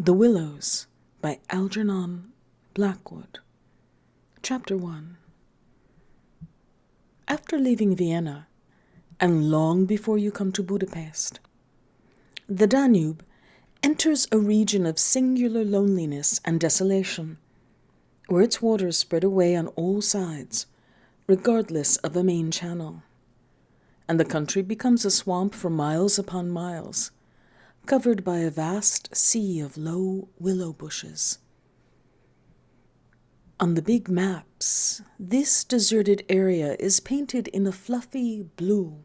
The Willows by Algernon Blackwood. Chapter 1. After leaving Vienna, and long before you come to Budapest, the Danube enters a region of singular loneliness and desolation, where its waters spread away on all sides, regardless of a main channel, and the country becomes a swamp for miles upon miles, covered by a vast sea of low willow bushes. On the big maps, this deserted area is painted in a fluffy blue,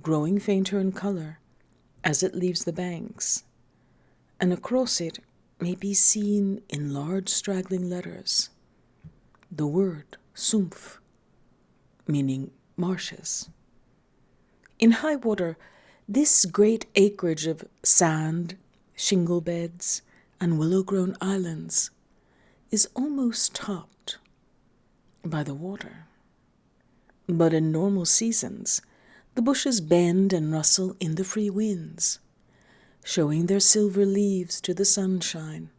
growing fainter in color as it leaves the banks, and across it may be seen in large straggling letters the word Sumpf, meaning marshes. In high water, this great acreage of sand, shingle beds, and willow-grown islands is almost topped by the water. But in normal seasons, the bushes bend and rustle in the free winds, showing their silver leaves to the sunshine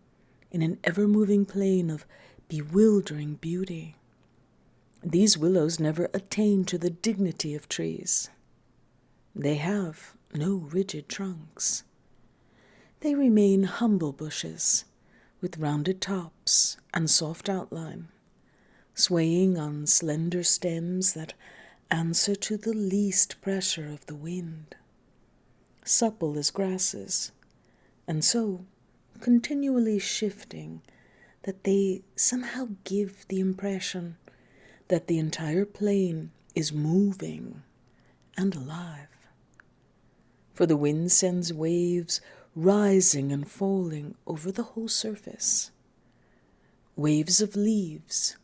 in an ever-moving plain of bewildering beauty. These willows never attain to the dignity of trees. They have no rigid trunks. They remain humble bushes with rounded tops and soft outline, swaying on slender stems that answer to the least pressure of the wind, supple as grasses, and so continually shifting that they somehow give the impression that the entire plain is moving and alive. For the wind sends waves rising and falling over the whole surface, waves of leaves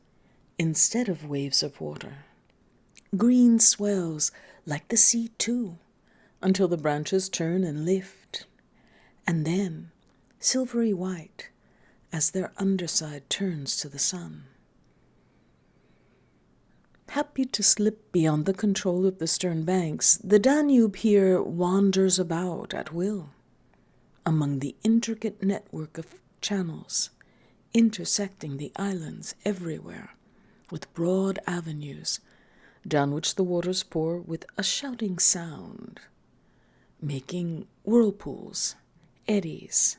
instead of waves of water. Green swells like the sea too, until the branches turn and lift, and then silvery white as their underside turns to the sun. Happy to slip beyond the control of the stern banks, the Danube here wanders about at will, among the intricate network of channels, intersecting the islands everywhere, with broad avenues, down which the waters pour with a shouting sound, making whirlpools, eddies,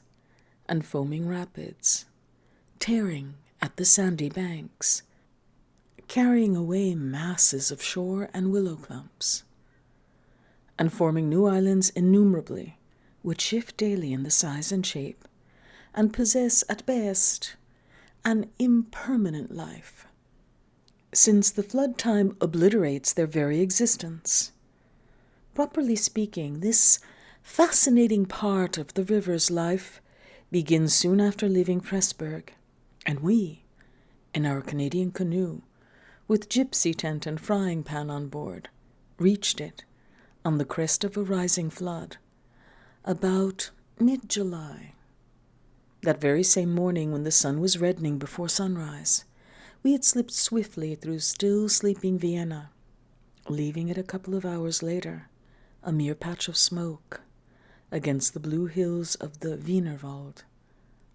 and foaming rapids, tearing at the sandy banks, carrying away masses of shore and willow clumps, and forming new islands innumerably, which shift daily in the size and shape, and possess at best an impermanent life, since the flood time obliterates their very existence. Properly speaking, this fascinating part of the river's life begins soon after leaving Pressburg, and we, in our Canadian canoe, with gypsy tent and frying pan on board, reached it on the crest of a rising flood, about mid-July. That very same morning, when the sun was reddening before sunrise, we had slipped swiftly through still sleeping Vienna, leaving it a couple of hours later, a mere patch of smoke, against the blue hills of the Wienerwald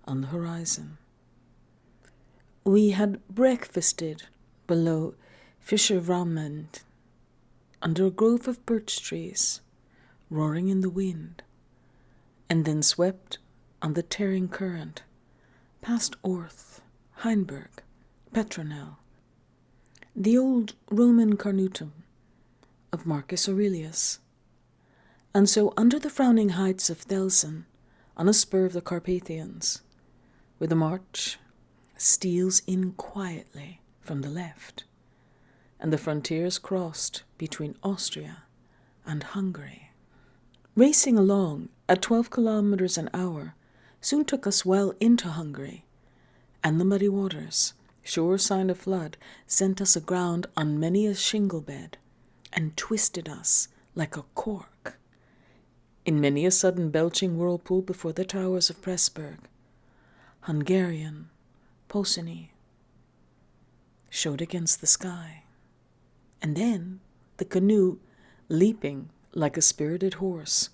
on the horizon. We had breakfasted below Fischerwamend, under a grove of birch trees, roaring in the wind, and then swept on the tearing current, past Orth, Heinberg, Petronell, the old Roman Carnutum of Marcus Aurelius, and so under the frowning heights of Thelsen, on a spur of the Carpathians, where the march steals in quietly from the left, and the frontiers crossed between Austria and Hungary. Racing along at 12 kilometers an hour soon took us well into Hungary, and the muddy waters, sure sign of flood, sent us aground on many a shingle bed, and twisted us like a cork in many a sudden belching whirlpool before the towers of Pressburg. Hungarian Posenny showed against the sky, and then the canoe, leaping like a spirited horse,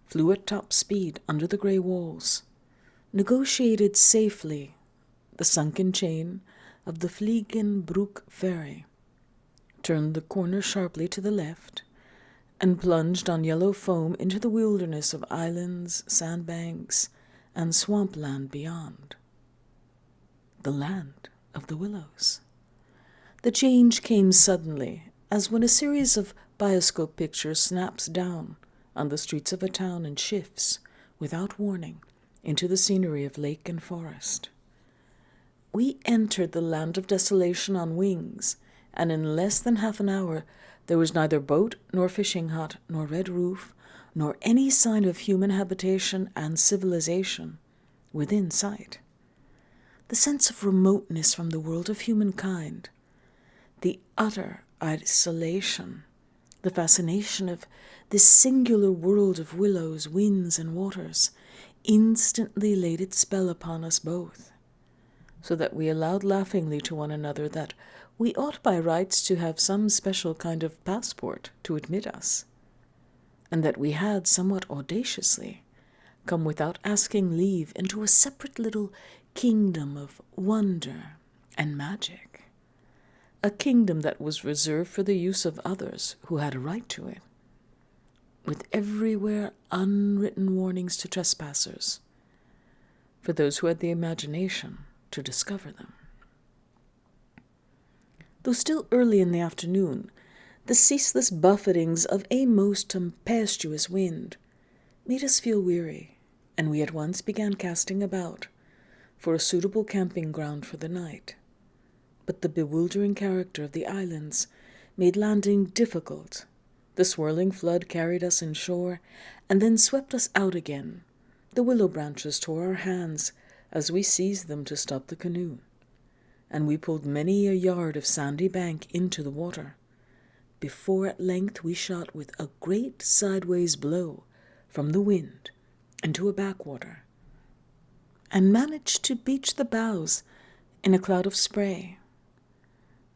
flew at top speed under the grey walls, negotiated safely the sunken chain of the Fliegenbroek ferry, turned the corner sharply to the left, and plunged on yellow foam into the wilderness of islands, sandbanks, and swampland beyond. The land of the Willows. The change came suddenly, as when a series of bioscope pictures snaps down on the streets of a town and shifts, without warning, into the scenery of lake and forest. We entered the land of desolation on wings, and in less than half an hour there was neither boat nor fishing hut nor red roof, nor any sign of human habitation and civilization within sight. The sense of remoteness from the world of humankind, the utter isolation, the fascination of this singular world of willows, winds, and waters instantly laid its spell upon us both, so that we allowed laughingly to one another that we ought by rights to have some special kind of passport to admit us, and that we had somewhat audaciously come without asking leave into a separate little kingdom of wonder and magic, a kingdom that was reserved for the use of others who had a right to it, with everywhere unwritten warnings to trespassers, for those who had the imagination to discover them. Though still early in the afternoon, the ceaseless buffetings of a most tempestuous wind made us feel weary, and we at once began casting about for a suitable camping ground for the night. But the bewildering character of the islands made landing difficult. The swirling flood carried us inshore and then swept us out again. The willow branches tore our hands as we seized them to stop the canoe, and we pulled many a yard of sandy bank into the water, before at length we shot with a great sideways blow from the wind into a backwater, and managed to beach the bows in a cloud of spray.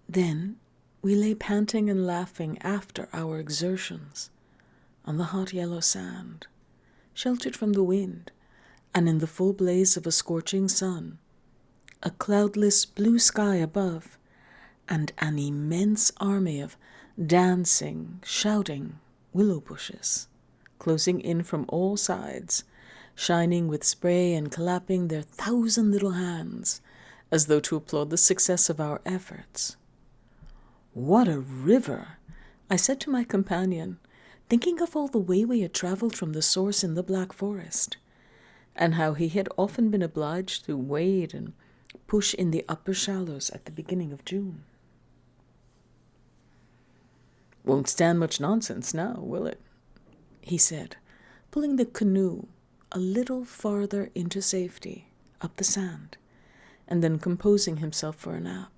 Then we lay panting and laughing after our exertions on the hot yellow sand, sheltered from the wind, and in the full blaze of a scorching sun, a cloudless blue sky above, and an immense army of dancing, shouting willow bushes, closing in from all sides, shining with spray and clapping their 1,000 little hands as though to applaud the success of our efforts. "What a river!" I said to my companion, thinking of all the way we had traveled from the source in the Black Forest, and how he had often been obliged to wade and push in the upper shallows at the beginning of June. "Won't stand much nonsense now, will it?" he said, pulling the canoe a little farther into safety up the sand, and then composing himself for a nap.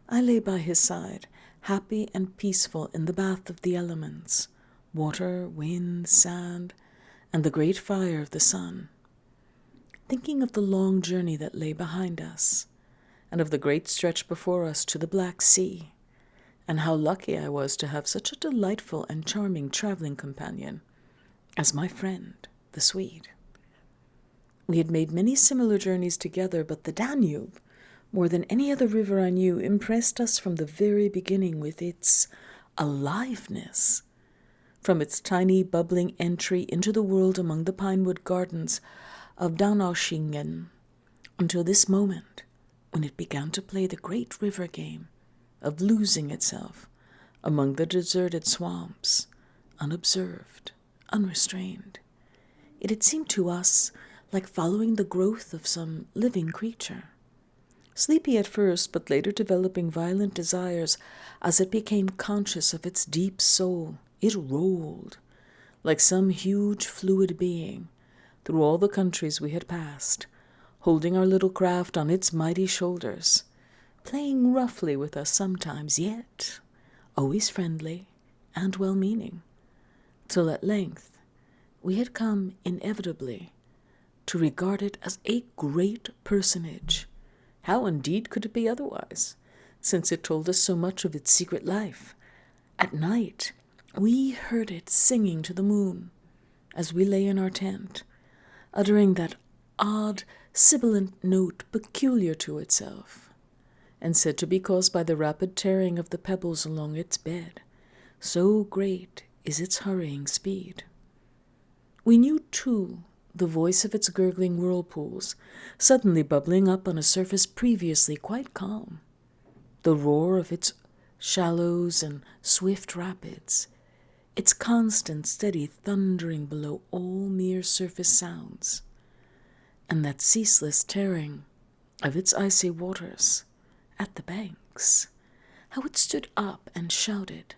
I lay by his side, happy and peaceful in the bath of the elements, water, wind, sand, and the great fire of the sun, thinking of the long journey that lay behind us, and of the great stretch before us to the Black Sea, and how lucky I was to have such a delightful and charming traveling companion as my friend, the Swede. We had made many similar journeys together, but the Danube, more than any other river I knew, impressed us from the very beginning with its aliveness, from its tiny bubbling entry into the world among the pinewood gardens of Donaueschingen, until this moment, when it began to play the great river game of losing itself among the deserted swamps, unobserved, unrestrained. It had seemed to us like following the growth of some living creature, sleepy at first, but later developing violent desires as it became conscious of its deep soul. It rolled, like some huge fluid being, through all the countries we had passed, holding our little craft on its mighty shoulders, playing roughly with us sometimes, yet always friendly and well-meaning, till at length we had come inevitably to regard it as a great personage. How indeed could it be otherwise, since it told us so much of its secret life? At night we heard it singing to the moon as we lay in our tent, uttering that odd, sibilant note peculiar to itself, and said to be caused by the rapid tearing of the pebbles along its bed, so great is its hurrying speed. We knew, too, the voice of its gurgling whirlpools, suddenly bubbling up on a surface previously quite calm, the roar of its shallows and swift rapids, its constant, steady thundering below all mere surface sounds, and that ceaseless tearing of its icy waters at the banks, how it stood up and shouted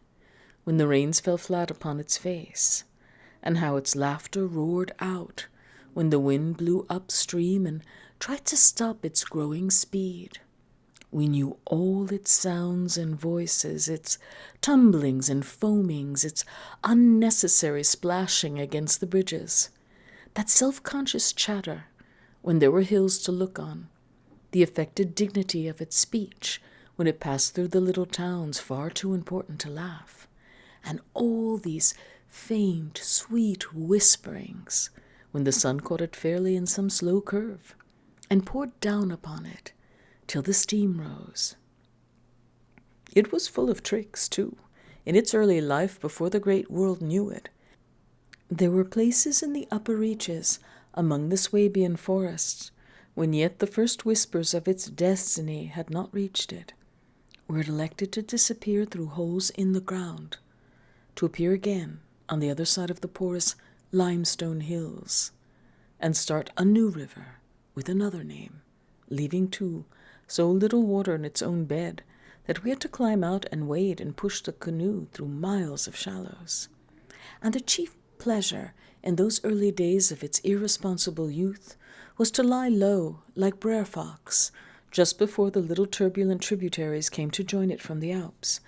when the rains fell flat upon its face, and how its laughter roared out when the wind blew upstream and tried to stop its growing speed. We knew all its sounds and voices, its tumblings and foamings, its unnecessary splashing against the bridges, that self-conscious chatter when there were hills to look on, the affected dignity of its speech when it passed through the little towns far too important to laugh, and all these faint, sweet whisperings when the sun caught it fairly in some slow curve and poured down upon it till the steam rose. It was full of tricks, too, in its early life before the great world knew it. There were places in the upper reaches among the Swabian forests, when yet the first whispers of its destiny had not reached it, where it elected to disappear through holes in the ground, to appear again on the other side of the porous limestone hills, and start a new river with another name, leaving, too, so little water in its own bed that we had to climb out and wade and push the canoe through miles of shallows. And the chief pleasure in those early days of its irresponsible youth was to lie low like Brer Fox just before the little turbulent tributaries came to join it from the Alps,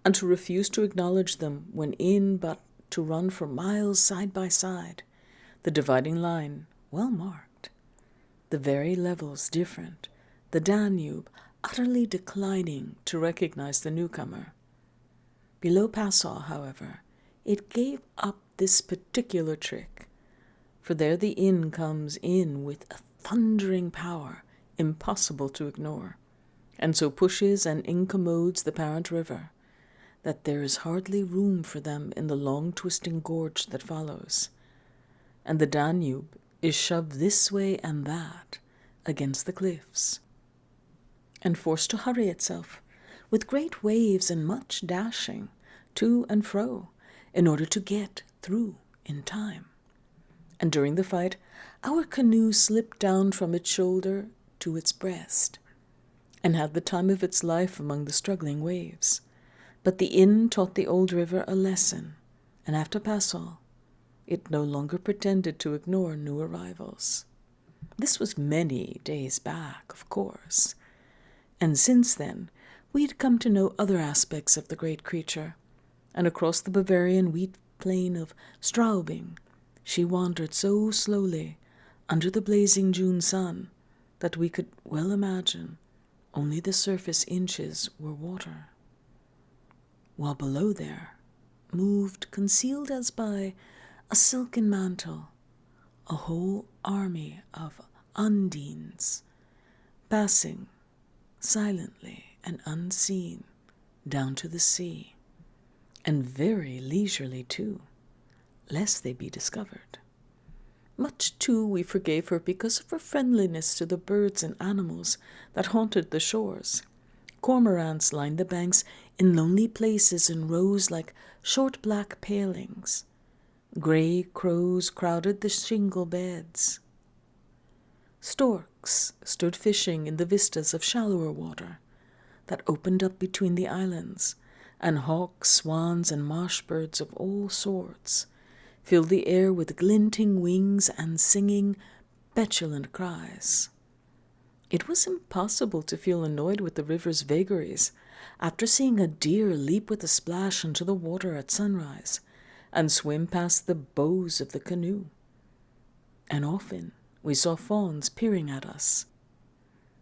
and to refuse to acknowledge them when in, but to run for miles side by side, the dividing line well marked, the very levels different, the Danube utterly declining to recognize the newcomer. Below Passau, however, it gave up this particular trick, for there the Inn comes in with a thundering power impossible to ignore, and so pushes and incommodes the parent river, that there is hardly room for them in the long twisting gorge that follows, and the Danube is shoved this way and that against the cliffs, and forced to hurry itself, with great waves and much dashing, to and fro, in order to get through in time. And during the fight, our canoe slipped down from its shoulder to its breast, and had the time of its life among the struggling waves. But the Inn taught the old river a lesson, and after Passau, it no longer pretended to ignore new arrivals. This was many days back, of course, and since then we had come to know other aspects of the great creature, and across the Bavarian wheat plain of Straubing she wandered so slowly under the blazing June sun that we could well imagine only the surface inches were water, while below there moved, concealed as by a silken mantle, a whole army of undines, passing silently and unseen down to the sea, and very leisurely too, lest they be discovered. Much, too, we forgave her because of her friendliness to the birds and animals that haunted the shores. Cormorants lined the banks in lonely places in rows like short black palings. Gray crows crowded the shingle beds. Storks stood fishing in the vistas of shallower water that opened up between the islands, and hawks, swans, and marsh birds of all sorts filled the air with glinting wings and singing, petulant cries. It was impossible to feel annoyed with the river's vagaries after seeing a deer leap with a splash into the water at sunrise and swim past the bows of the canoe. And often we saw fawns peering at us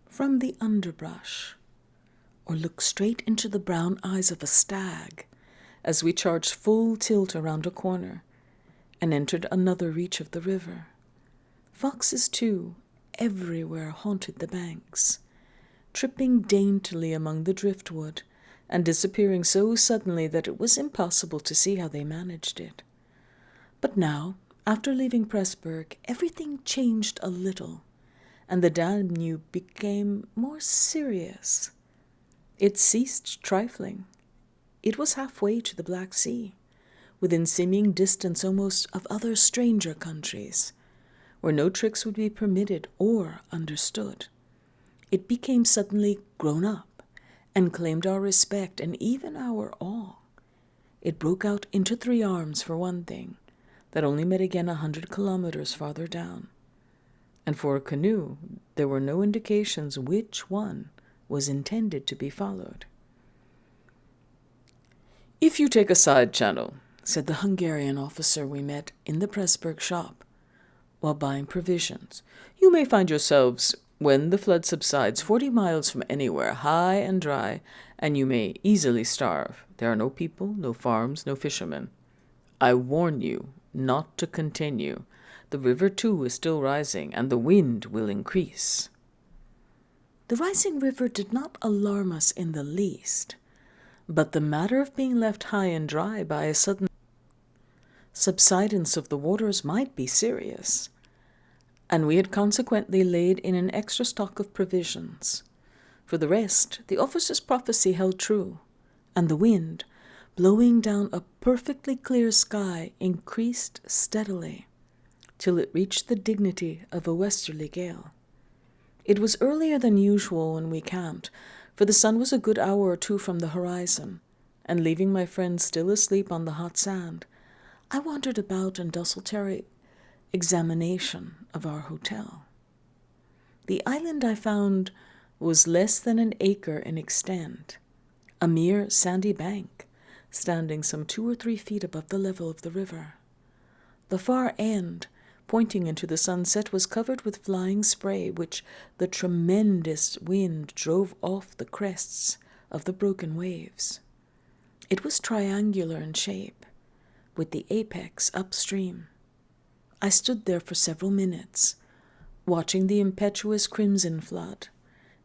from the underbrush, or look straight into the brown eyes of a stag as we charged full tilt around a corner and entered another reach of the river. Foxes, too, everywhere haunted the banks, tripping daintily among the driftwood and disappearing so suddenly that it was impossible to see how they managed it. But now, after leaving Pressburg, everything changed a little, and the Danube became more serious. It ceased trifling. It was halfway to the Black Sea, within seeming distance almost of other stranger countries, where no tricks would be permitted or understood. It became suddenly grown up and claimed our respect and even our awe. It broke out into three arms, for one thing, that only met again 100 kilometers farther down. And for a canoe, there were no indications which one was intended to be followed. "If you take a side channel," said the Hungarian officer we met in the Pressburg shop, while buying provisions, "you may find yourselves, when the flood subsides, 40 miles from anywhere, high and dry, and you may easily starve. There are no people, no farms, no fishermen. I warn you not to continue. The river, too, is still rising, and the wind will increase." The rising river did not alarm us in the least, but the matter of being left high and dry by a sudden subsidence of the waters might be serious, and we had consequently laid in an extra stock of provisions. For the rest, the officer's prophecy held true, and the wind, blowing down a perfectly clear sky, increased steadily, till it reached the dignity of a westerly gale. It was earlier than usual when we camped, for the sun was a good hour or two from the horizon, and leaving my friends still asleep on the hot sand, I wandered about in desultory examination of our hotel. The island I found was less than an acre in extent, a mere sandy bank, standing some 2 or 3 feet above the level of the river. The far end, pointing into the sunset, was covered with flying spray, which the tremendous wind drove off the crests of the broken waves. It was triangular in shape, with the apex upstream. I stood there for several minutes, watching the impetuous crimson flood,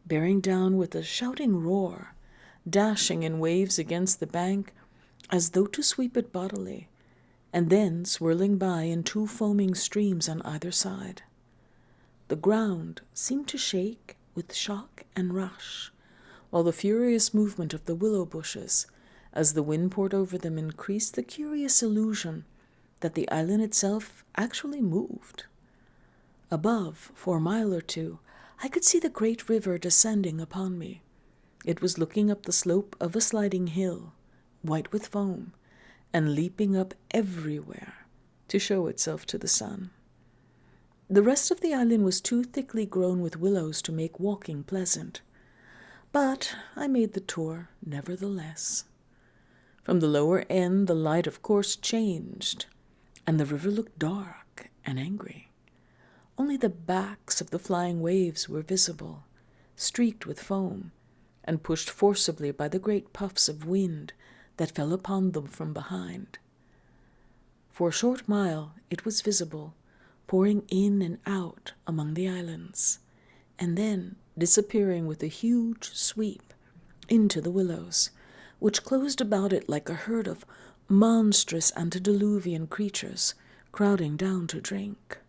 bearing down with a shouting roar, dashing in waves against the bank as though to sweep it bodily, and then swirling by in 2 foaming streams on either side. The ground seemed to shake with shock and rush, while the furious movement of the willow bushes, as the wind poured over them, increased the curious illusion that the island itself actually moved. Above, for a mile or two, I could see the great river descending upon me. It was looking up the slope of a sliding hill, white with foam, and leaping up everywhere to show itself to the sun. The rest of the island was too thickly grown with willows to make walking pleasant, but I made the tour nevertheless. From the lower end the light of course changed, and the river looked dark and angry. Only the backs of the flying waves were visible, streaked with foam, and pushed forcibly by the great puffs of wind that fell upon them from behind. For a short mile it was visible, pouring in and out among the islands, and then disappearing with a huge sweep into the willows, which closed about it like a herd of monstrous antediluvian creatures crowding down to drink.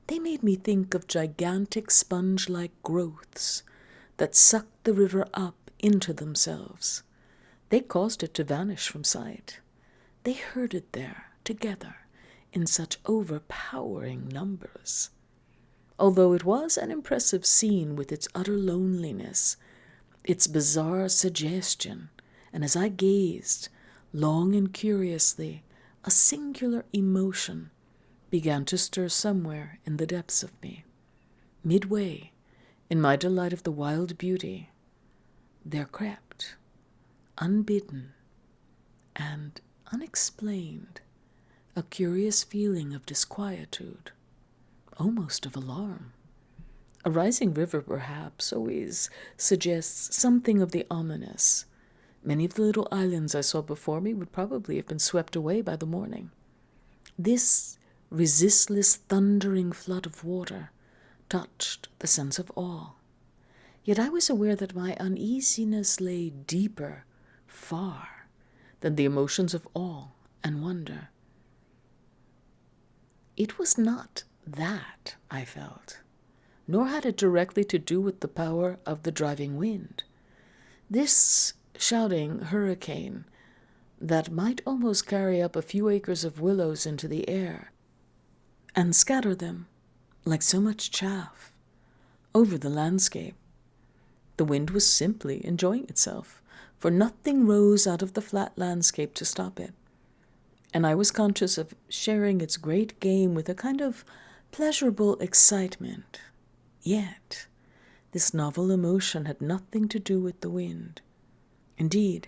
They made me think of gigantic sponge-like growths that sucked the river up into themselves. They caused it to vanish from sight. They herded there together in such overpowering numbers. Although it was an impressive scene with its utter loneliness, its bizarre suggestion, and as I gazed, long and curiously, a singular emotion began to stir somewhere in the depths of me. Midway, in my delight of the wild beauty, there crept, unbidden and unexplained, a curious feeling of disquietude, almost of alarm. A rising river, perhaps, always suggests something of the ominous. Many of the little islands I saw before me would probably have been swept away by the morning. This resistless, thundering flood of water touched the sense of awe. Yet I was aware that my uneasiness lay deeper, far, than the emotions of awe and wonder. It was not that I felt, nor had it directly to do with the power of the driving wind. This shouting hurricane that might almost carry up a few acres of willows into the air and scatter them, like so much chaff, over the landscape. The wind was simply enjoying itself, for nothing rose out of the flat landscape to stop it, and I was conscious of sharing its great game with a kind of pleasurable excitement. Yet, this novel emotion had nothing to do with the wind. Indeed,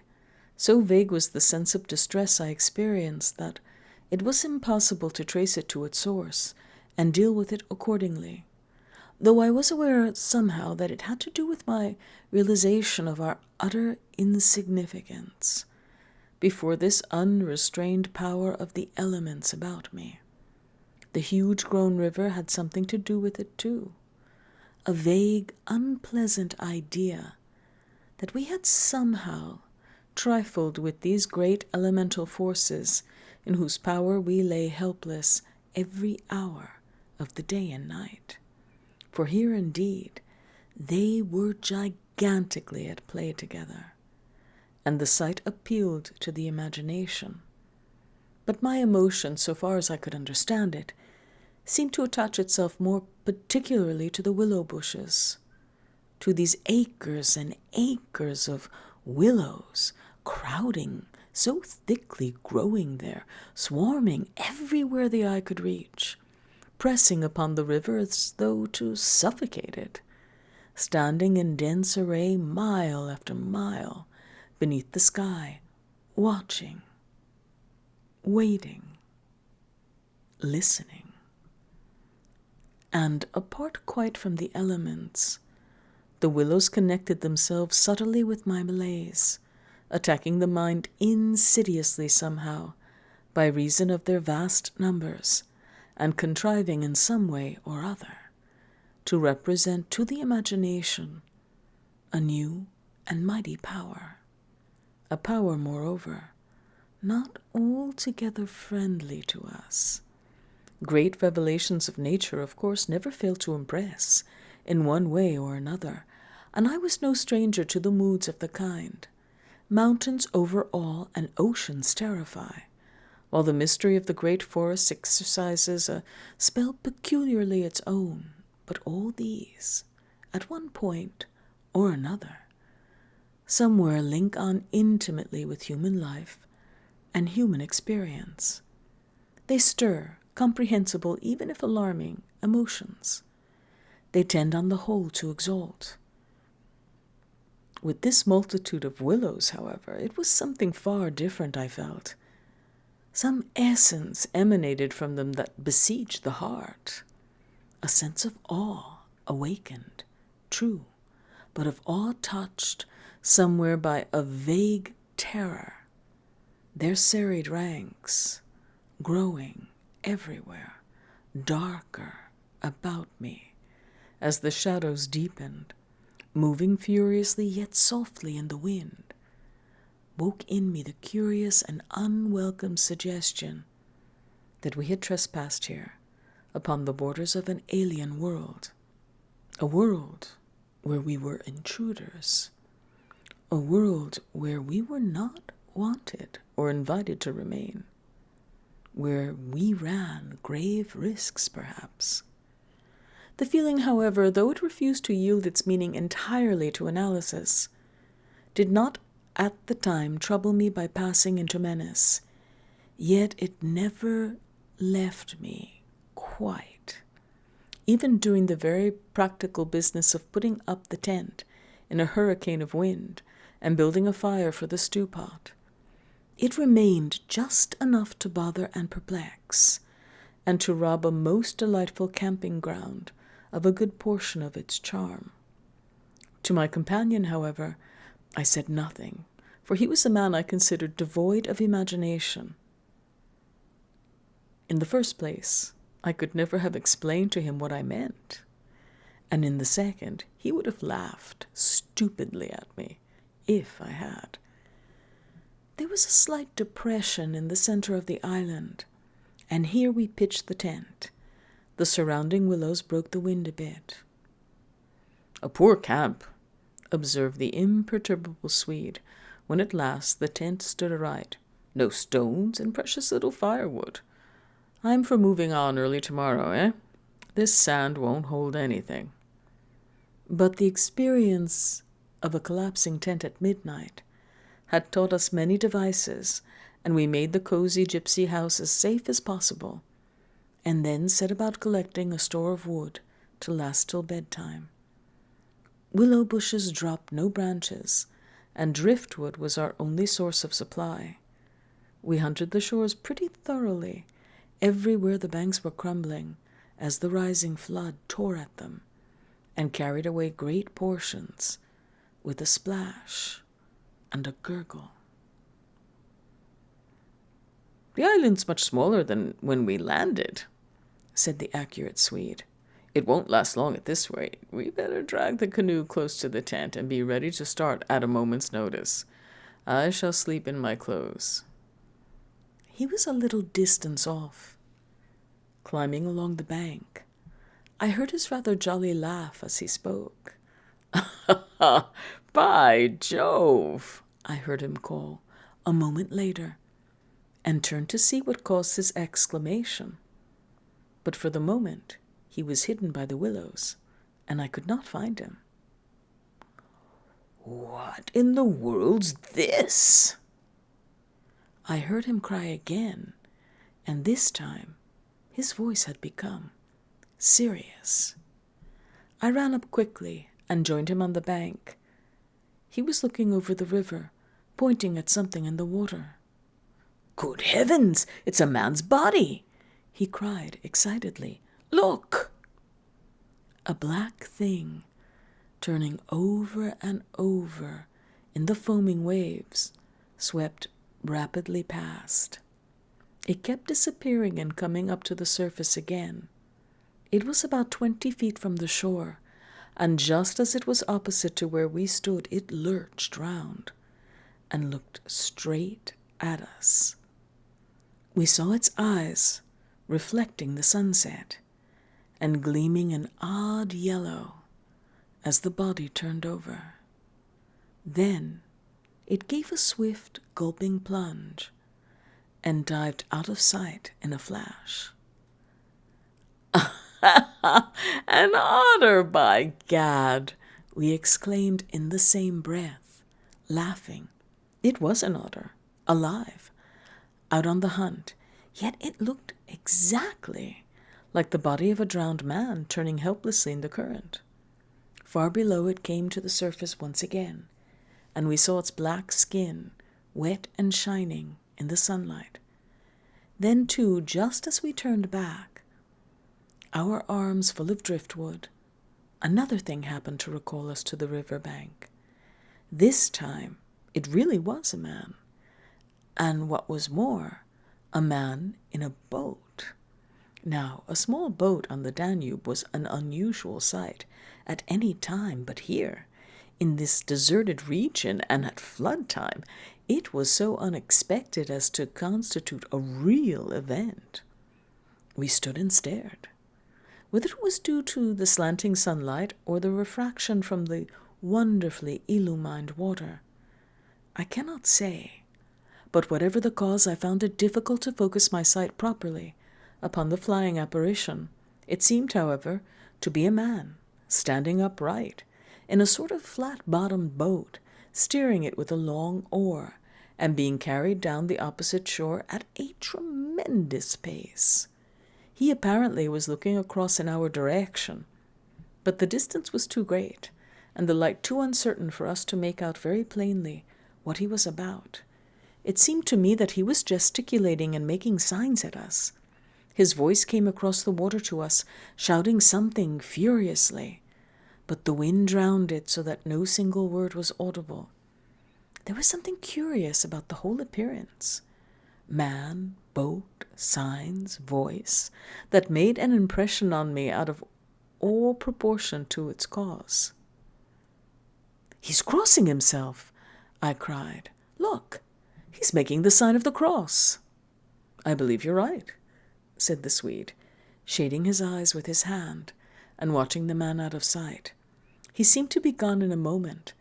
so vague was the sense of distress I experienced that it was impossible to trace it to its source and deal with it accordingly, though I was aware somehow that it had to do with my realization of our utter insignificance before this unrestrained power of the elements about me. The huge-grown river had something to do with it too, a vague, unpleasant idea that we had somehow trifled with these great elemental forces in whose power we lay helpless every hour of the day and night. For here indeed they were gigantically at play together, and the sight appealed to the imagination. But my emotion, so far as I could understand it, seemed to attach itself more particularly to the willow bushes, to these acres and acres of willows crowding, so thickly growing there, swarming everywhere the eye could reach, pressing upon the river as though to suffocate it, standing in dense array mile after mile beneath the sky, watching, waiting, listening. And apart quite from the elements, the willows connected themselves subtly with my malaise, attacking the mind insidiously somehow by reason of their vast numbers, and contriving in some way or other to represent to the imagination a new and mighty power, a power, moreover, not altogether friendly to us. Great revelations of nature, of course, never fail to impress in one way or another, and I was no stranger to the moods of the kind. Mountains overawe and oceans terrify, while the mystery of the great forest exercises a spell peculiarly its own. But all these, at one point or another, somewhere link on intimately with human life and human experience. They stir comprehensible, even if alarming, emotions. They tend on the whole to exalt. With this multitude of willows, however, it was something far different, I felt. Some essence emanated from them that besieged the heart. A sense of awe awakened, true, but of awe touched somewhere by a vague terror. Their serried ranks, growing everywhere, darker about me, as the shadows deepened, moving furiously yet softly in the wind, woke in me the curious and unwelcome suggestion that we had trespassed here upon the borders of an alien world, a world where we were intruders, a world where we were not wanted or invited to remain, where we ran grave risks, perhaps. The feeling, however, though it refused to yield its meaning entirely to analysis, did not at the time trouble me by passing into menace, yet it never left me quite, even doing the very practical business of putting up the tent in a hurricane of wind and building a fire for the stew pot. It remained just enough to bother and perplex, and to rob a most delightful camping ground of a good portion of its charm. To my companion, however, I said nothing, for he was a man I considered devoid of imagination. In the first place, I could never have explained to him what I meant. and in the second he would have laughed stupidly at me, if I had. There was a slight depression in the center of the island, and here we pitched the tent. The surrounding willows broke the wind a bit. "A poor camp," observed the imperturbable Swede, when at last the tent stood aright. "No stones and precious little firewood. I'm for moving on early tomorrow, eh? This sand won't hold anything." But the experience of a collapsing tent at midnight had taught us many devices, and we made the cozy gypsy house as safe as possible, and then set about collecting a store of wood to last till bedtime. Willow bushes dropped no branches, and driftwood was our only source of supply. We hunted the shores pretty thoroughly, everywhere the banks were crumbling, as the rising flood tore at them, and carried away great portions, with a splash and a gurgle. "The island's much smaller than when we landed," said the accurate Swede. "It won't last long at this rate. We better drag the canoe close to the tent and be ready to start at a moment's notice. I shall sleep in my clothes." He was a little distance off, climbing along the bank. I heard his rather jolly laugh as he spoke. "By Jove!" I heard him call a moment later, and turned to see what caused his exclamation. But for the moment he was hidden by the willows, and I could not find him. "What in the world's this?" I heard him cry again, and this time his voice had become serious. I ran up quickly and joined him on the bank. He was looking over the river, pointing at something in the water. "Good heavens, it's a man's body!" he cried excitedly. "Look!" A black thing, turning over and over in the foaming waves, swept rapidly past. It kept disappearing and coming up to the surface again. It was about 20 feet from the shore, and just as it was opposite to where we stood, it lurched round and looked straight at us. We saw its eyes reflecting the sunset and gleaming an odd yellow as the body turned over. Then it gave a swift, gulping plunge and dived out of sight in a flash. "An otter, by gad!" we exclaimed in the same breath, laughing. It was an otter, alive, out on the hunt, yet it looked exactly like the body of a drowned man turning helplessly in the current. Far below it came to the surface once again, and we saw its black skin, wet and shining in the sunlight. Then, too, just as we turned back, our arms full of driftwood, another thing happened to recall us to the river bank. This time, it really was a man, and what was more, a man in a boat. Now, a small boat on the Danube was an unusual sight at any time, but here, in this deserted region and at flood time, it was so unexpected as to constitute a real event. We stood and stared. Whether it was due to the slanting sunlight or the refraction from the wonderfully illumined water, I cannot say, but whatever the cause, I found it difficult to focus my sight properly upon the flying apparition. It seemed, however, to be a man, standing upright, in a sort of flat-bottomed boat, steering it with a long oar, and being carried down the opposite shore at a tremendous pace. He apparently was looking across in our direction, but the distance was too great, and the light too uncertain for us to make out very plainly what he was about. It seemed to me that he was gesticulating and making signs at us. His voice came across the water to us, shouting something furiously, but the wind drowned it so that no single word was audible. There was something curious about the whole appearance, man, boat, signs, voice, that made an impression on me out of or proportion to its cause. "He's crossing himself," I cried. "Look, he's making the sign of the cross." "I believe you're right," said the Swede, shading his eyes with his hand and watching the man out of sight. He seemed to be gone in a moment,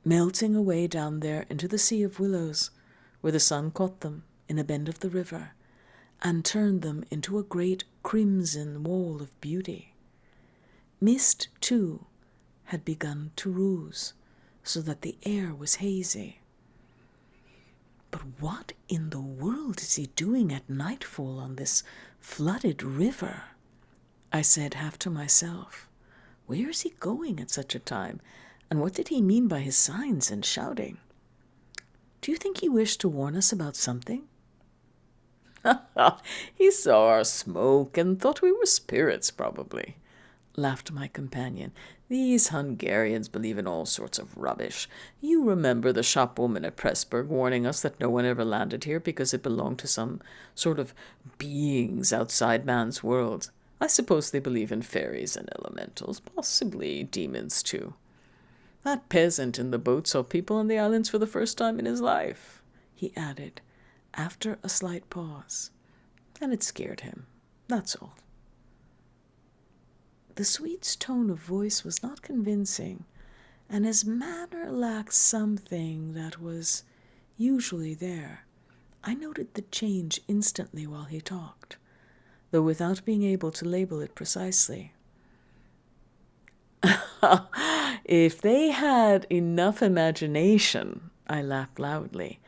melting away down there into the sea of willows, where the sun caught them in a bend of the river and turned them into a great crimson wall of beauty. Mist, too, had begun to ruse, so that the air was hazy. "But what in the world is he doing at nightfall on this flooded river?" I said half to myself. "Where is he going at such a time, and what did he mean by his signs and shouting? Do you think he wished to warn us about something?" "He saw our smoke and thought we were spirits, probably," laughed my companion. "These Hungarians believe in all sorts of rubbish. You remember the shopwoman at Pressburg warning us that no one ever landed here because it belonged to some sort of beings outside man's world. I suppose they believe in fairies and elementals, possibly demons too. That peasant in the boat saw people on the islands for the first time in his life," he added, after a slight pause, "and it scared him. That's all." The Swede's tone of voice was not convincing, and his manner lacked something that was usually there. I noted the change instantly while he talked, though without being able to label it precisely. "If they had enough imagination," I laughed loudly.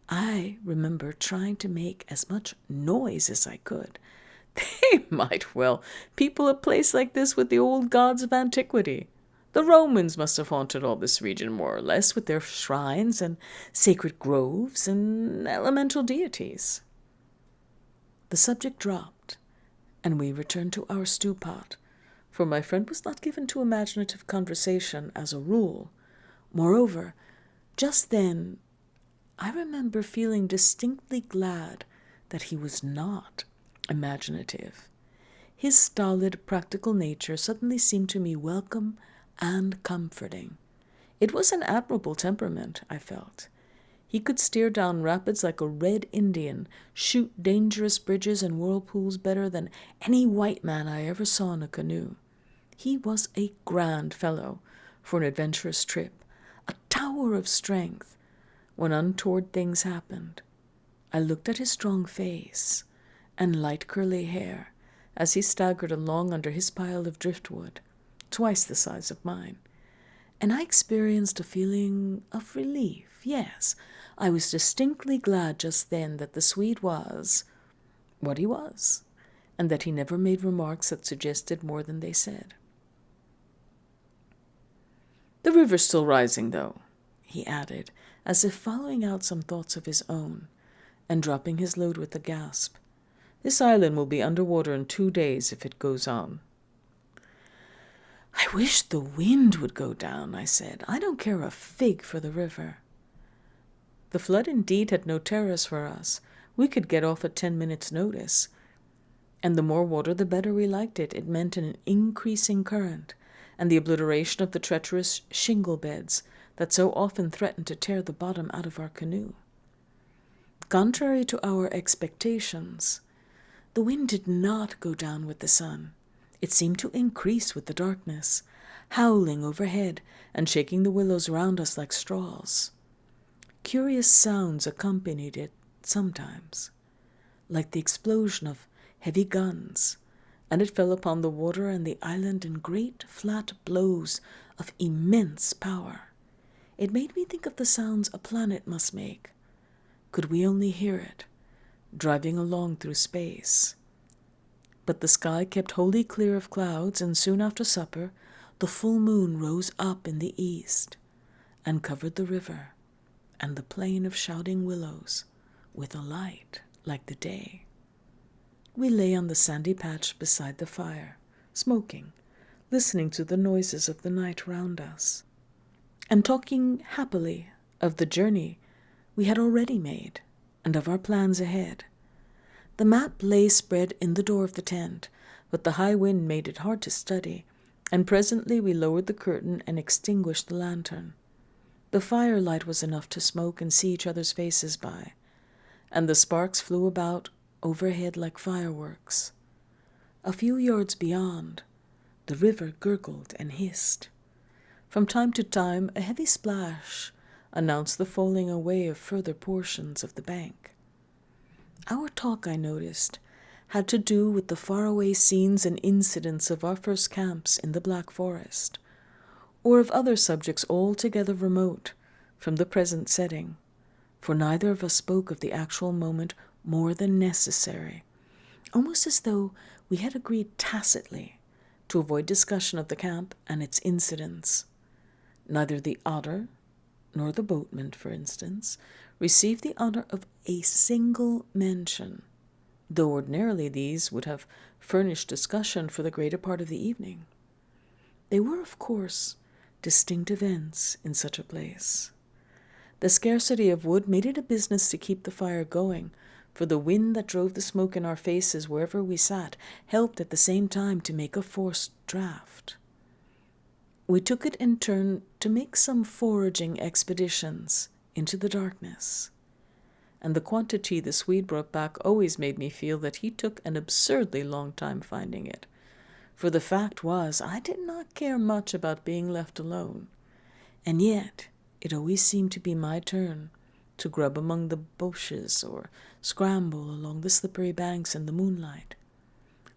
I remember trying to make as much noise as I could. "They might well people a place like this with the old gods of antiquity. The Romans must have haunted all this region more or less with their shrines and sacred groves and elemental deities." The subject dropped, and we returned to our stew pot, for my friend was not given to imaginative conversation as a rule. Moreover, just then I remember feeling distinctly glad that he was not imaginative. His stolid, practical nature suddenly seemed to me welcome and comforting. It was an admirable temperament, I felt. He could steer down rapids like a red Indian, shoot dangerous bridges and whirlpools better than any white man I ever saw in a canoe. He was a grand fellow for an adventurous trip, a tower of strength when untoward things happened. I looked at his strong face and light curly hair as he staggered along under his pile of driftwood, twice the size of mine, and I experienced a feeling of relief. Yes, I was distinctly glad just then that the Swede was what he was, and that he never made remarks that suggested more than they said. "The river's still rising, though," he added, as if following out some thoughts of his own, and dropping his load with a gasp. "This island will be under water in 2 days if it goes on." "I wish the wind would go down," I said. "I don't care a fig for the river." The flood indeed had no terrors for us. We could get off at 10 minutes' notice, and the more water the better we liked it. It meant an increasing current, and the obliteration of the treacherous shingle beds that so often threatened to tear the bottom out of our canoe. Contrary to our expectations, the wind did not go down with the sun. It seemed to increase with the darkness, howling overhead and shaking the willows round us like straws. Curious sounds accompanied it sometimes, like the explosion of heavy guns, and it fell upon the water and the island in great flat blows of immense power. It made me think of the sounds a planet must make, could we only hear it, driving along through space. But the sky kept wholly clear of clouds, and soon after supper the full moon rose up in the east and covered the river and the plain of shouting willows with a light like the day. We lay on the sandy patch beside the fire, smoking, listening to the noises of the night round us, and talking happily of the journey we had already made and of our plans ahead. The map lay spread in the door of the tent, but the high wind made it hard to study, and presently we lowered the curtain and extinguished the lantern. The firelight was enough to smoke and see each other's faces by, and the sparks flew about overhead like fireworks. A few yards beyond, the river gurgled and hissed. From time to time, a heavy splash announced the falling away of further portions of the bank. Our talk, I noticed, had to do with the faraway scenes and incidents of our first camps in the Black Forest, or of other subjects altogether remote from the present setting, for neither of us spoke of the actual moment more than necessary, almost as though we had agreed tacitly to avoid discussion of the camp and its incidents. Neither the otter nor the boatman, for instance, received the honor of a single mention, though ordinarily these would have furnished discussion for the greater part of the evening. They were, of course, distinct events in such a place. The scarcity of wood made it a business to keep the fire going, for the wind that drove the smoke in our faces wherever we sat helped at the same time to make a forced draught. We took it in turn to make some foraging expeditions into the darkness, and the quantity the Swede brought back always made me feel that he took an absurdly long time finding it, for the fact was I did not care much about being left alone, and yet it always seemed to be my turn to grub among the bushes or scramble along the slippery banks in the moonlight.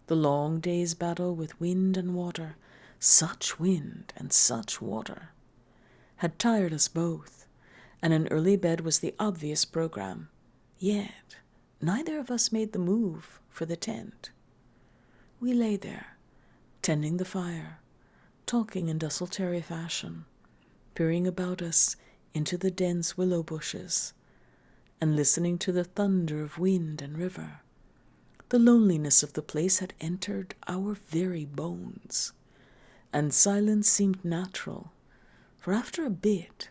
The long day's battle with wind and water, such wind and such water, had tired us both, and an early bed was the obvious program. Yet neither of us made the move for the tent. We lay there, tending the fire, talking in desultory fashion, peering about us into the dense willow bushes, and listening to the thunder of wind and river. The loneliness of the place had entered our very bones, and silence seemed natural, for after a bit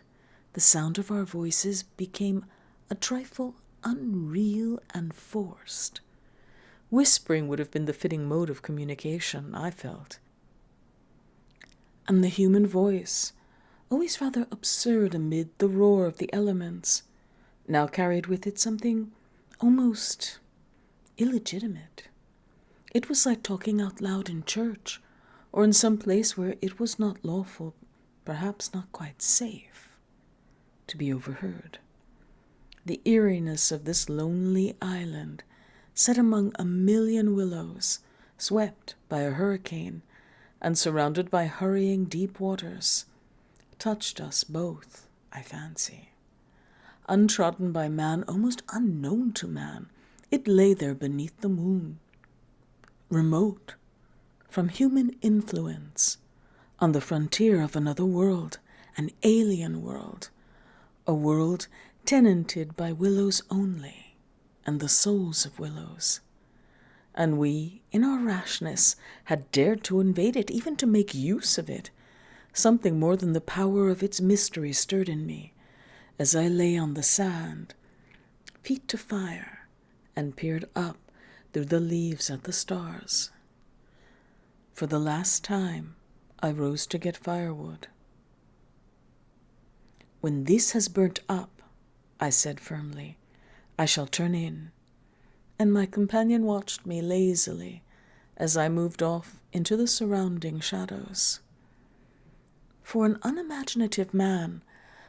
the sound of our voices became a trifle unreal and forced. Whispering would have been the fitting mode of communication, I felt, and the human voice, always rather absurd amid the roar of the elements, now carried with it something almost illegitimate. It was like talking out loud in church, or in some place where it was not lawful, perhaps not quite safe, to be overheard. The eeriness of this lonely island, set among a million willows, swept by a hurricane, and surrounded by hurrying deep waters, touched us both, I fancy. Untrodden by man, almost unknown to man, it lay there beneath the moon, remote from human influence, on the frontier of another world, an alien world, a world tenanted by willows only, and the souls of willows. And we, in our rashness, had dared to invade it, even to make use of it. Something more than the power of its mystery stirred in me, as I lay on the sand, feet to fire, and peered up through the leaves at the stars. For the last time, I rose to get firewood. "When this has burnt up," I said firmly, "I shall turn in," and my companion watched me lazily as I moved off into the surrounding shadows. For an unimaginative man,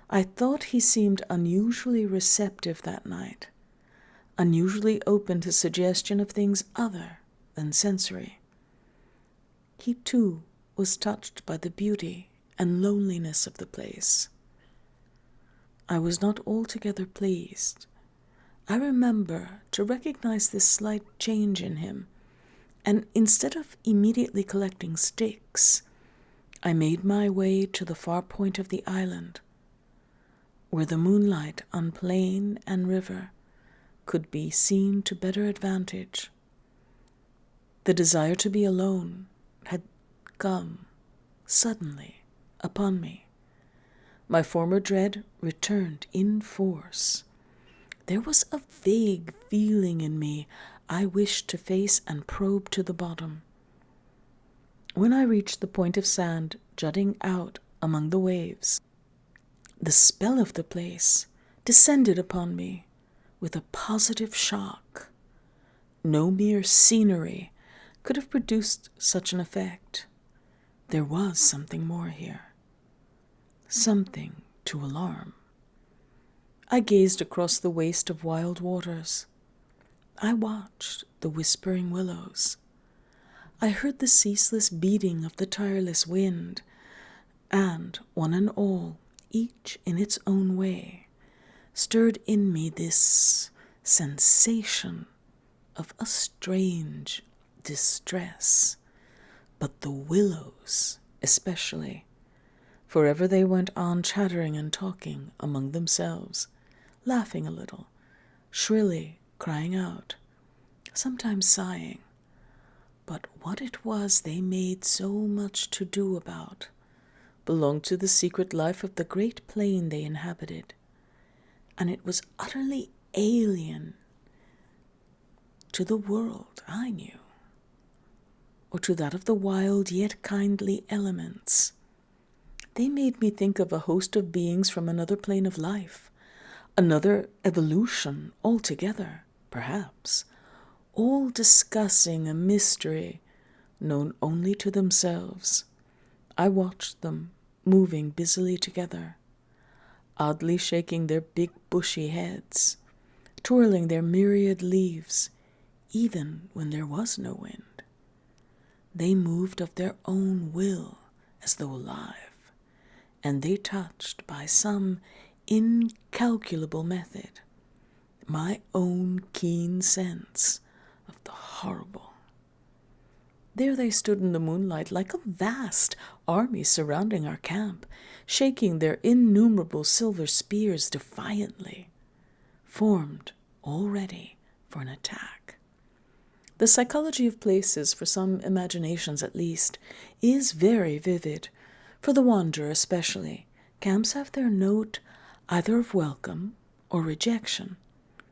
I thought he seemed unusually receptive that night, unusually open to suggestion of things other than sensory. He, too, was touched by the beauty and loneliness of the place. I was not altogether pleased. I remember to recognize this slight change in him, and instead of immediately collecting sticks, I made my way to the far point of the island, where the moonlight on plain and river could be seen to better advantage. The desire to be alone had come suddenly upon me. My former dread returned in force. There was a vague feeling in me I wished to face and probe to the bottom. When I reached the point of sand jutting out among the waves, the spell of the place descended upon me with a positive shock. No mere scenery could have produced such an effect. There was something more here, something to alarm. I gazed across the waste of wild waters. I watched the whispering willows. I heard the ceaseless beating of the tireless wind, and one and all, each in its own way, stirred in me this sensation of a strange distress. But the willows especially, forever they went on chattering and talking among themselves, laughing a little, shrilly crying out, sometimes sighing. But what it was they made so much to do about belonged to the secret life of the great plain they inhabited, and it was utterly alien to the world I knew, or to that of the wild yet kindly elements. They made me think of a host of beings from another plane of life, another evolution altogether, perhaps, all discussing a mystery known only to themselves. I watched them moving busily together, oddly shaking their big bushy heads, twirling their myriad leaves, even when there was no wind. They moved of their own will, as though alive, and they touched by some incalculable method my own keen sense of the horrible. There they stood in the moonlight like a vast army surrounding our camp, shaking their innumerable silver spears defiantly, formed all ready for an attack. The psychology of places, for some imaginations at least, is very vivid. For the wanderer especially, camps have their note either of welcome or rejection.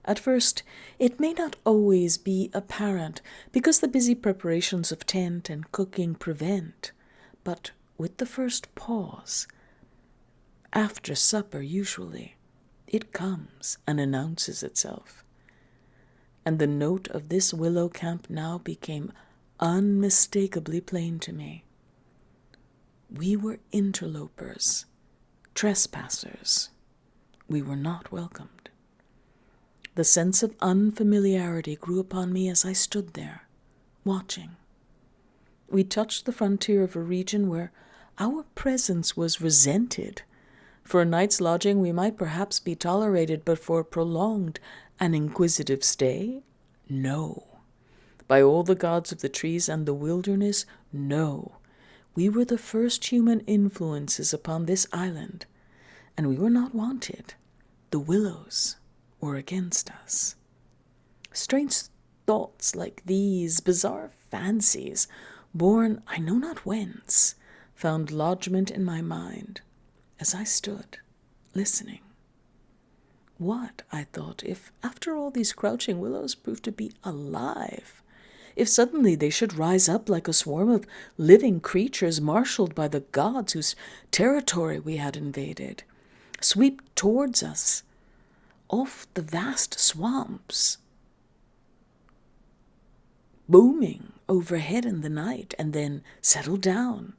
At first, it may not always be apparent, because the busy preparations of tent and cooking prevent, but with the first pause, after supper usually, it comes and announces itself. And the note of this willow camp now became unmistakably plain to me. We were interlopers, trespassers. We were not welcomed. The sense of unfamiliarity grew upon me as I stood there, watching. We touched the frontier of a region where our presence was resented. For a night's lodging we might perhaps be tolerated, but for prolonged and inquisitive stay, no. By all the gods of the trees and the wilderness, no. We were the first human influences upon this island, and we were not wanted. The willows were against us. Strange thoughts like these, bizarre fancies, born I know not whence, found lodgment in my mind as I stood, listening. What, I thought, if after all these crouching willows proved to be alive? If suddenly they should rise up like a swarm of living creatures marshaled by the gods whose territory we had invaded, sweep towards us, off the vast swamps, booming overhead in the night, and then settle down.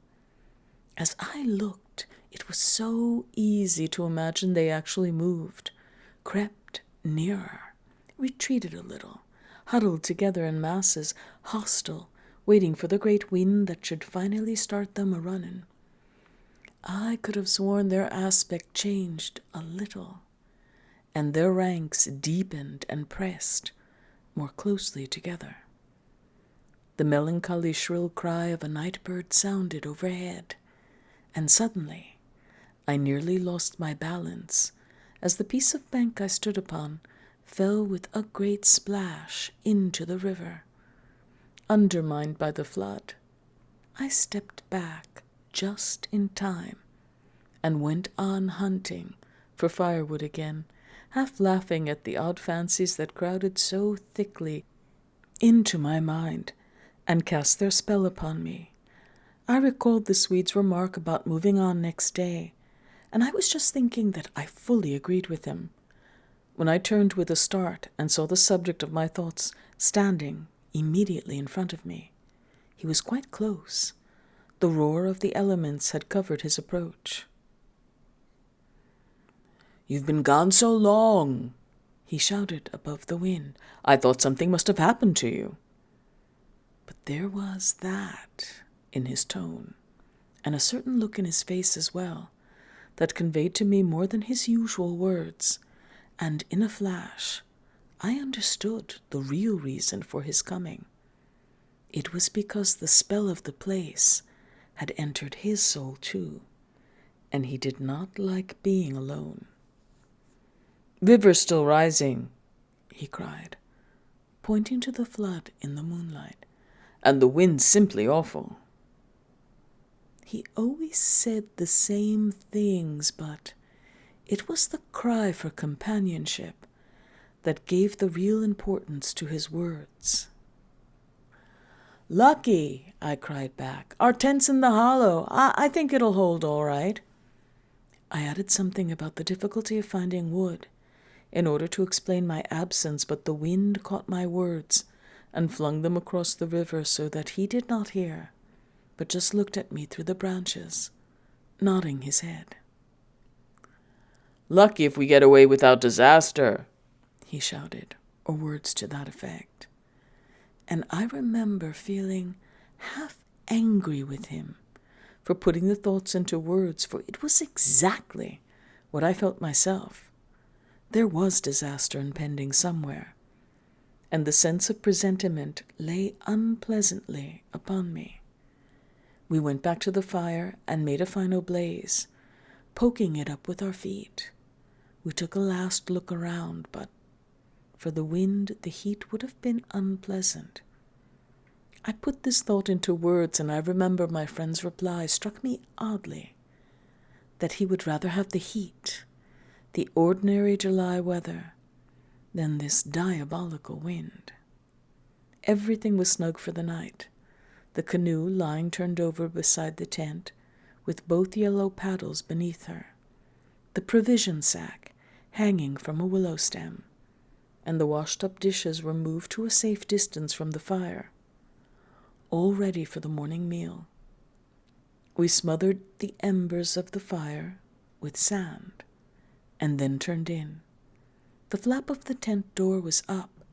As I looked, it was so easy to imagine they actually moved, crept nearer, retreated a little, huddled together in masses, hostile, waiting for the great wind that should finally start them a-running. I could have sworn their aspect changed a little, and their ranks deepened and pressed more closely together. The melancholy shrill cry of a night bird sounded overhead, and suddenly I nearly lost my balance as the piece of bank I stood upon fell with a great splash into the river. Undermined by the flood, I stepped back just in time and went on hunting for firewood again, half laughing at the odd fancies that crowded so thickly into my mind and cast their spell upon me. I recalled the Swede's remark about moving on next day, and I was just thinking that I fully agreed with him, when I turned with a start and saw the subject of my thoughts standing immediately in front of me. He was quite close. The roar of the elements had covered his approach. "You've been gone so long," he shouted above the wind. "I thought something must have happened to you." But there was that in his tone, and a certain look in his face as well, that conveyed to me more than his usual words, and in a flash I understood the real reason for his coming. It was because the spell of the place had entered his soul too, and he did not like being alone. "River's still rising," he cried, pointing to the flood in the moonlight, "and the wind's simply awful." He always said the same things, but it was the cry for companionship that gave the real importance to his words. "Lucky," I cried back. "Our tent's in the hollow. I think it'll hold all right." I added something about the difficulty of finding wood in order to explain my absence, but the wind caught my words and flung them across the river so that he did not hear, but just looked at me through the branches, nodding his head. "Lucky if we get away without disaster," he shouted, or words to that effect. And I remember feeling half angry with him for putting the thoughts into words, for it was exactly what I felt myself. There was disaster impending somewhere, and the sense of presentiment lay unpleasantly upon me. We went back to the fire and made a final blaze, poking it up with our feet. We took a last look around, but for the wind, the heat would have been unpleasant. I put this thought into words, and I remember my friend's reply struck me oddly, that he would rather have the heat, the ordinary July weather, than this diabolical wind. Everything was snug for the night, the canoe lying turned over beside the tent, with both yellow paddles beneath her, the provision sack hanging from a willow stem, and the washed-up dishes were moved to a safe distance from the fire, all ready for the morning meal. We smothered the embers of the fire with sand, and then turned in. The flap of the tent door was up,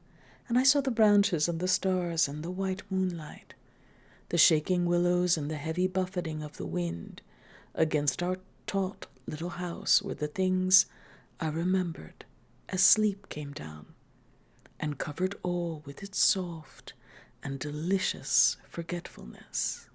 and I saw the branches and the stars and the white moonlight, the shaking willows and the heavy buffeting of the wind against our taut little house were the things I remembered as sleep came down and covered all with its soft and delicious forgetfulness.